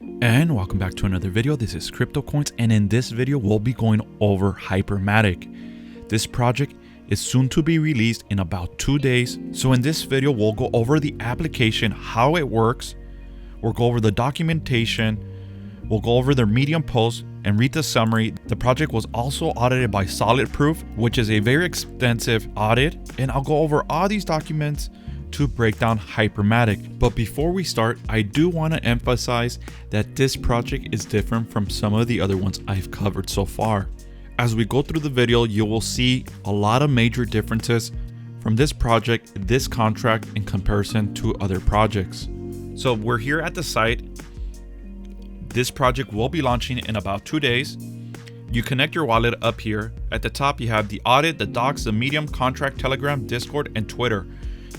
And welcome back to another video. This is CryptoKoinz, and in this video we'll be going over hypermatic. This project is soon to be released in about 2 days. So in this video we'll go over the application, how it works, we'll go over the documentation, we'll go over their Medium post and read the summary. The project was also audited by Solid Proof, which is a very extensive audit, and I'll go over all these documents to break down hypermatic. But before we start, I do want to emphasize that this project is different from some of the other ones I've covered so far. As we go through the video, you will see a lot of major differences from this project, this contract, in comparison to other projects. So we're here at the site. This project will be launching in about 2 days. You connect your wallet up here. At the top, you have the audit, the docs, the Medium, contract, Telegram, Discord, and Twitter.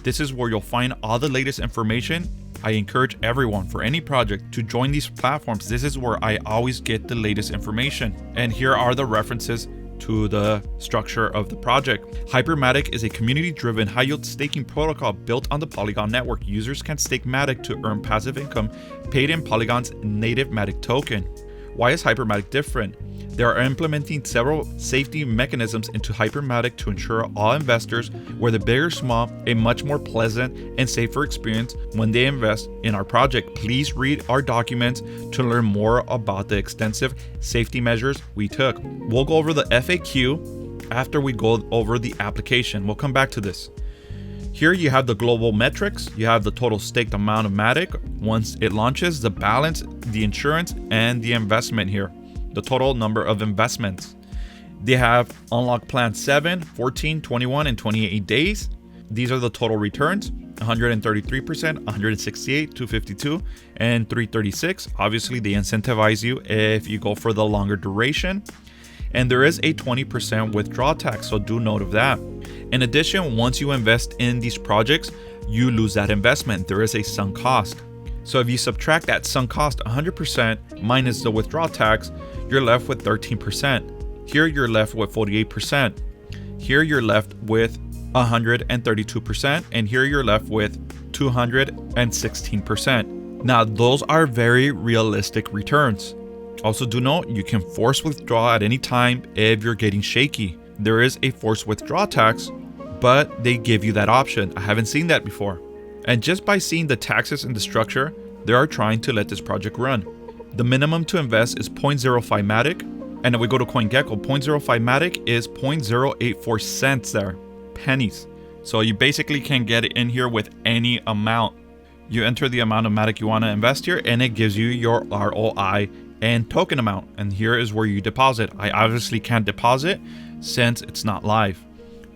This is where you'll find all the latest information. I encourage everyone for any project to join these platforms. This is where I always get the latest information. And here are the references to the structure of the project. Hypermatic is a community-driven high-yield staking protocol built on the Polygon network. Users can stake MATIC to earn passive income paid in Polygon's native MATIC token. Why is Hypermatic different? They are implementing several safety mechanisms into Hypermatic to ensure all investors, whether big or small, a much more pleasant and safer experience when they invest in our project. Please read our documents to learn more about the extensive safety measures we took. We'll go over the FAQ after we go over the application. We'll come back to this. Here you have the global metrics, you have the total staked amount of MATIC once it launches, the balance, the insurance, and the investment here. The total number of investments. They have unlock plan 7, 14, 21, and 28 days. These are the total returns: 133%, 168, 252, and 336. Obviously, they incentivize you if you go for the longer duration. And there is a 20% withdrawal tax, so do note of that. In addition, once you invest in these projects, you lose that investment. There is a sunk cost. So if you subtract that sunk cost 100% minus the withdrawal tax, you're left with 13%. Here you're left with 48%. Here you're left with 132%. And here you're left with 216%. Now those are very realistic returns. Also do note, you can force withdraw at any time if you're getting shaky. There is a forced withdrawal tax, but they give you that option. I haven't seen that before. And just by seeing the taxes in the structure, they are trying to let this project run. The minimum to invest is 0.05 MATIC, and if we go to CoinGecko, 0.05 MATIC is 0.084 cents there, pennies. So you basically can get it in here with any amount. You enter the amount of MATIC you want to invest here, and it gives you your ROI and token amount. And here is where you deposit. I obviously can't deposit since it's not live,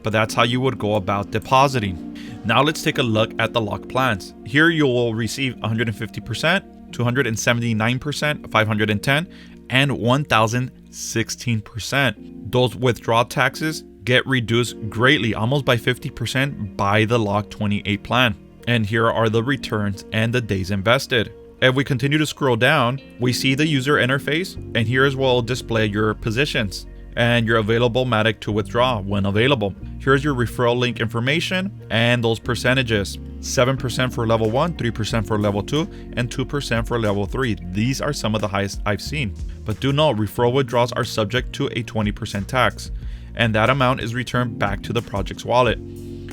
but that's how you would go about depositing. Now let's take a look at the lock plans. Here you will receive 150%, 279%, 510, and 1016%. Those withdrawal taxes get reduced greatly, almost by 50% by the lock 28 plan. And here are the returns and the days invested. If we continue to scroll down, we see the user interface, and here is where it'll display your positions and your available MATIC to withdraw when available. Here's your referral link information and those percentages: 7% for level 1, 3% for level 2, and 2% for level 3. These are some of the highest I've seen. But do note, referral withdrawals are subject to a 20% tax, and that amount is returned back to the project's wallet.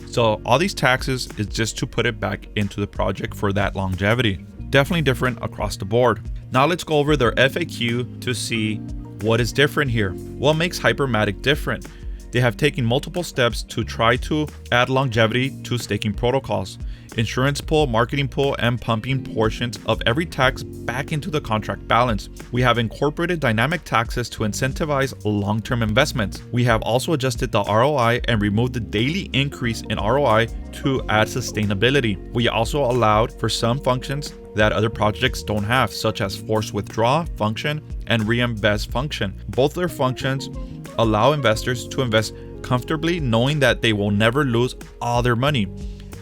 So all these taxes is just to put it back into the project for that longevity. Definitely different across the board. Now let's go over their FAQ to see what is different here. What makes Hypermatic different? They have taken multiple steps to try to add longevity to staking protocols. Insurance pool, marketing pool, and pumping portions of every tax back into the contract balance. We have incorporated dynamic taxes to incentivize long-term investments. We have also adjusted the ROI and removed the daily increase in ROI to add sustainability. We also allowed for some functions that other projects don't have, such as force withdraw function and reinvest function. Both their functions allow investors to invest comfortably, knowing that they will never lose all their money,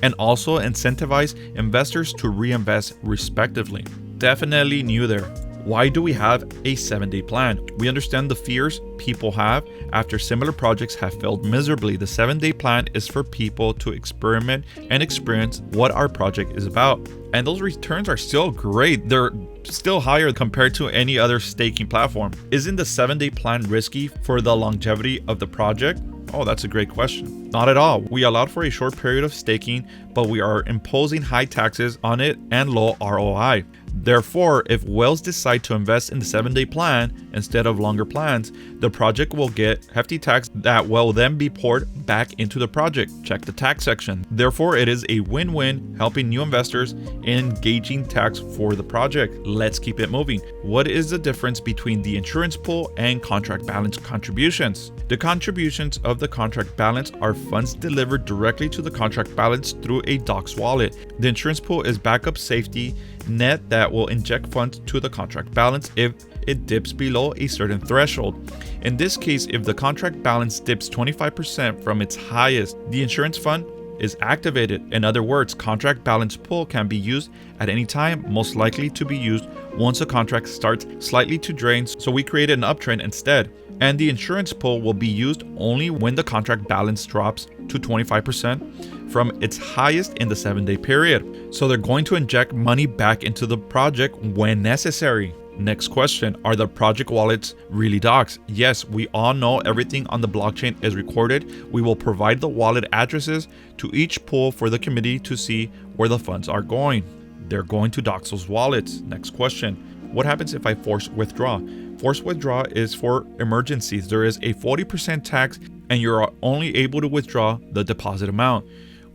and also incentivize investors to reinvest respectively. Definitely new there. Why do we have a 7-day plan? We understand the fears people have after similar projects have failed miserably. The 7-day plan is for people to experiment and experience what our project is about. and those returns are still great. They're still higher compared to any other staking platform. Isn't the 7-day plan risky for the longevity of the project? Oh, that's a great question. Not at all. We allowed for a short period of staking, but we are imposing high taxes on it and low ROI. Therefore, if whales decide to invest in the 7-day plan instead of longer plans, the project will get hefty tax that will then be poured back into the project. Check the tax section. Therefore, it is a win-win, helping new investors in engaging tax for the project. Let's keep it moving. What is the difference between the insurance pool and contract balance contributions? The contributions of the contract balance are funds delivered directly to the contract balance through a Docs wallet. The insurance pool is backup safety net that will inject funds to the contract balance if it dips below a certain threshold. In this case, if the contract balance dips 25% from its highest, the insurance fund is activated. In other words, contract balance pool can be used at any time, most likely to be used once a contract starts slightly to drain, so we created an uptrend instead. And the insurance pool will be used only when the contract balance drops to 25% from its highest in the 7-day period. So they're going to inject money back into the project when necessary. Next question, are the project wallets really docs? Yes, we all know everything on the blockchain is recorded. We will provide the wallet addresses to each pool for the committee to see where the funds are going. They're going to dox those wallets. Next question, what happens if I force withdraw? Forced withdraw is for emergencies. There is a 40% tax and you're only able to withdraw the deposit amount.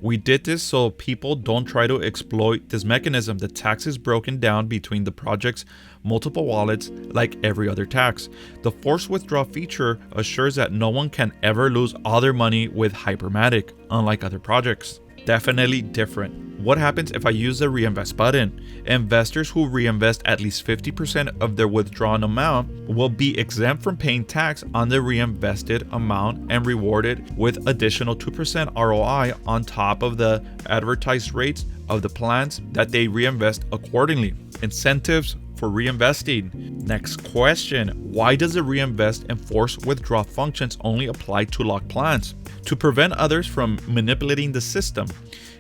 We did this so people don't try to exploit this mechanism. The tax is broken down between the project's multiple wallets like every other tax. The forced withdraw feature assures that no one can ever lose all their money with Hypermatic, unlike other projects. Definitely different. What happens if I use the reinvest button? Investors who reinvest at least 50% of their withdrawn amount will be exempt from paying tax on the reinvested amount and rewarded with additional 2% ROI on top of the advertised rates of the plans that they reinvest accordingly. Incentives for reinvesting. Next question, why does the reinvest and forced withdraw functions only apply to locked plans? To prevent others from manipulating the system.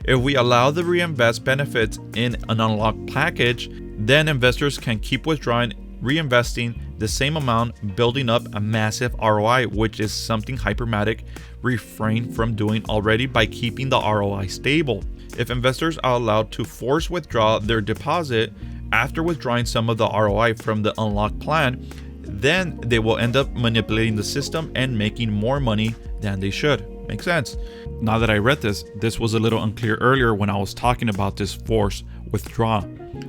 If we allow the reinvest benefits in an unlocked package, then investors can keep withdrawing, reinvesting the same amount, building up a massive ROI, which is something Hypermatic refrained from doing already by keeping the ROI stable. If investors are allowed to force withdraw their deposit after withdrawing some of the ROI from the unlocked plan, then they will end up manipulating the system and making more money than they should. Makes sense. Now that I read this was a little unclear earlier when I was talking about this forced withdraw.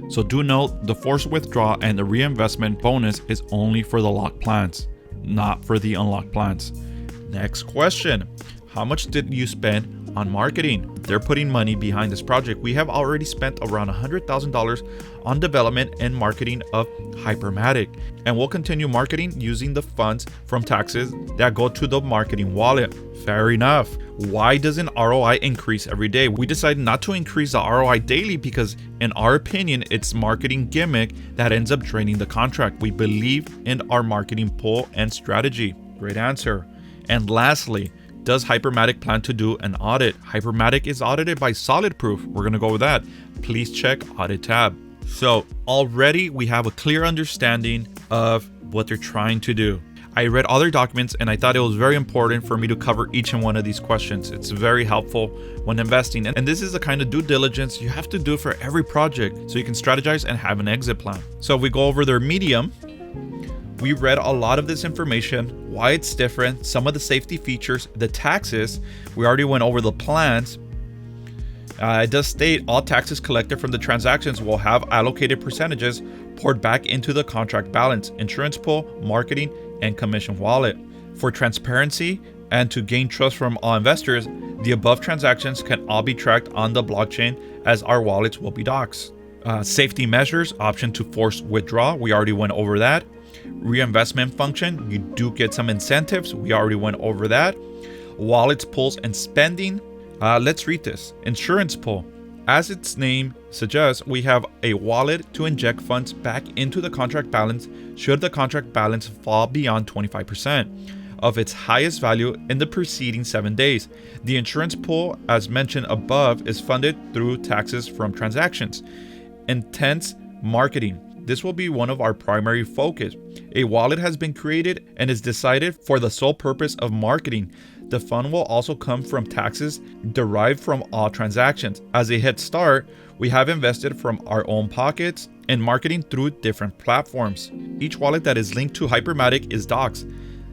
So do note the forced withdraw and the reinvestment bonus is only for the locked plans, not for the unlocked plans. Next question, how much did you spend on marketing? They're putting money behind this project. We have already spent around $100,000 on development and marketing of Hypermatic, and we'll continue marketing using the funds from taxes that go to the marketing wallet. Fair enough. Why doesn't ROI increase every day? We decided not to increase the ROI daily because in our opinion, it's marketing gimmick that ends up draining the contract. We believe in our marketing pool and strategy. Great answer. And lastly, does Hypermatic plan to do an audit? Hypermatic is audited by Solid Proof. We're going to go with that. Please check Audit tab. So already we have a clear understanding of what they're trying to do. I read other documents and I thought it was very important for me to cover each and one of these questions. It's very helpful when investing. And this is the kind of due diligence you have to do for every project so you can strategize and have an exit plan. So if we go over their Medium, we read a lot of this information, why it's different, some of the safety features, the taxes. We already went over the plans. It does state all taxes collected from the transactions will have allocated percentages poured back into the contract balance, insurance pool, marketing, and commission wallet. For transparency and to gain trust from all investors, the above transactions can all be tracked on the blockchain as our wallets will be doxed. Safety measures, option to force withdraw, we already went over that. Reinvestment function, you do get some incentives, we already went over that. Wallets, pools, and spending. Let's read this. Insurance pool. As its name suggests, we have a wallet to inject funds back into the contract balance should the contract balance fall beyond 25% of its highest value in the preceding 7 days. The insurance pool, as mentioned above, is funded through taxes from transactions. intense marketing. This will be one of our primary focus. A wallet has been created and is decided for the sole purpose of marketing. The fund will also come from taxes derived from all transactions. As a head start, we have invested from our own pockets in marketing through different platforms. Each wallet that is linked to Hypermatic is doxed.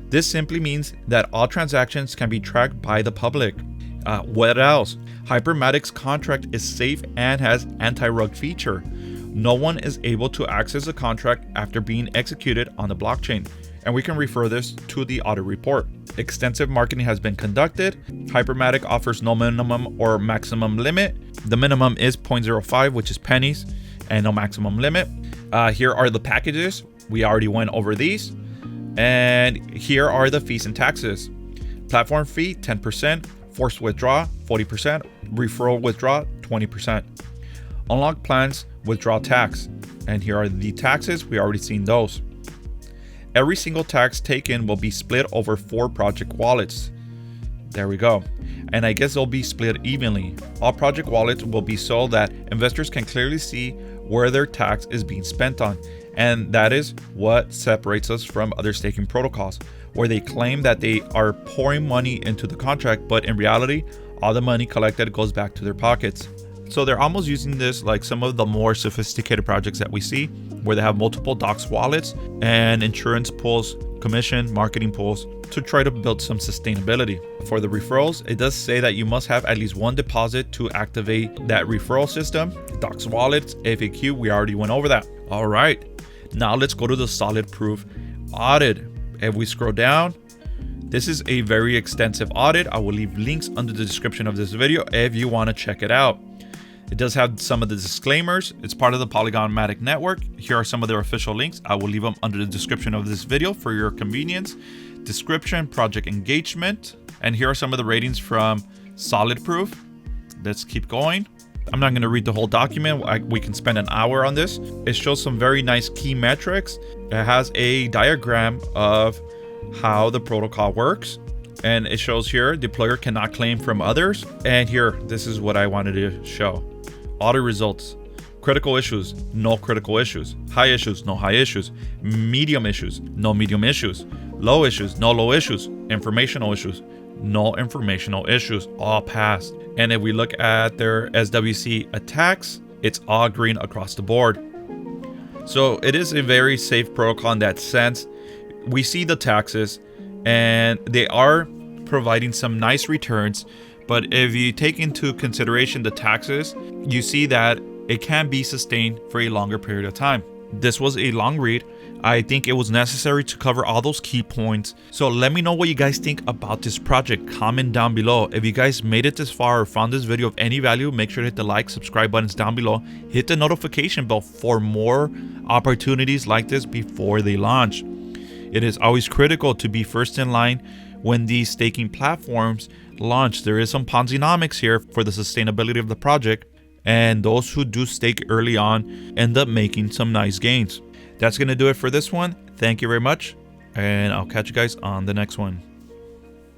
This simply means that all transactions can be tracked by the public. What else? Hypermatic's contract is safe and has anti-rug feature. No one is able to access the contract after being executed on the blockchain, and we can refer this to the audit report. Extensive marketing has been conducted. Hypermatic offers no minimum or maximum limit. The minimum is 0.05, which is pennies, and no maximum limit. Here are the packages. We already went over these. And here are the fees and taxes. Platform fee, 10%. Forced withdrawal, 40%. Referral withdrawal, 20%. Unlock plans, withdrawal tax. And here are the taxes. We already seen those. Every single tax taken will be split over 4 project wallets. There we go. And I guess they'll be split evenly. All project wallets will be so that investors can clearly see where their tax is being spent on. And that is what separates us from other staking protocols, where they claim that they are pouring money into the contract, but in reality, all the money collected goes back to their pockets. So they're almost using this like some of the more sophisticated projects that we see, where they have multiple docs wallets and insurance pools, commission, marketing pools to try to build some sustainability. For the referrals, it does say that you must have at least 1 deposit to activate that referral system. Docs wallets, FAQ, we already went over that. All right, now let's go to the solid proof audit. If we scroll down, this is a very extensive audit. I will leave links under the description of this video if you want to check it out. It does have some of the disclaimers. It's part of the Polygon MATIC network. Here are some of their official links. I will leave them under the description of this video for your convenience. Description, project engagement, and here are some of the ratings from Solid Proof. Let's keep going. I'm not going to read the whole document. We can spend an hour on this. It shows some very nice key metrics. It has a diagram of how the protocol works. And it shows here, deployer cannot claim from others. And here, this is what I wanted to show. Audit results. Critical issues, no critical issues. High issues, no high issues. Medium issues, no medium issues. Low issues, no low issues. Informational issues, no informational issues. All passed. And if we look at their SWC attacks, it's all green across the board. So it is a very safe protocol in that sense. We see the taxes and they are providing some nice returns. But if you take into consideration the taxes, you see that it can be sustained for a longer period of time. This was a long read. I think it was necessary to cover all those key points. So let me know what you guys think about this project. Comment down below. If you guys made it this far or found this video of any value, make sure to hit the like, subscribe buttons down below. Hit the notification bell for more opportunities like this before they launch. It is always critical to be first in line when these staking platforms launch. There is some Ponzi-nomics here for the sustainability of the project, and those who do stake early on end up making some nice gains. That's going to do it for this one. Thank you very much, and I'll catch you guys on the next one.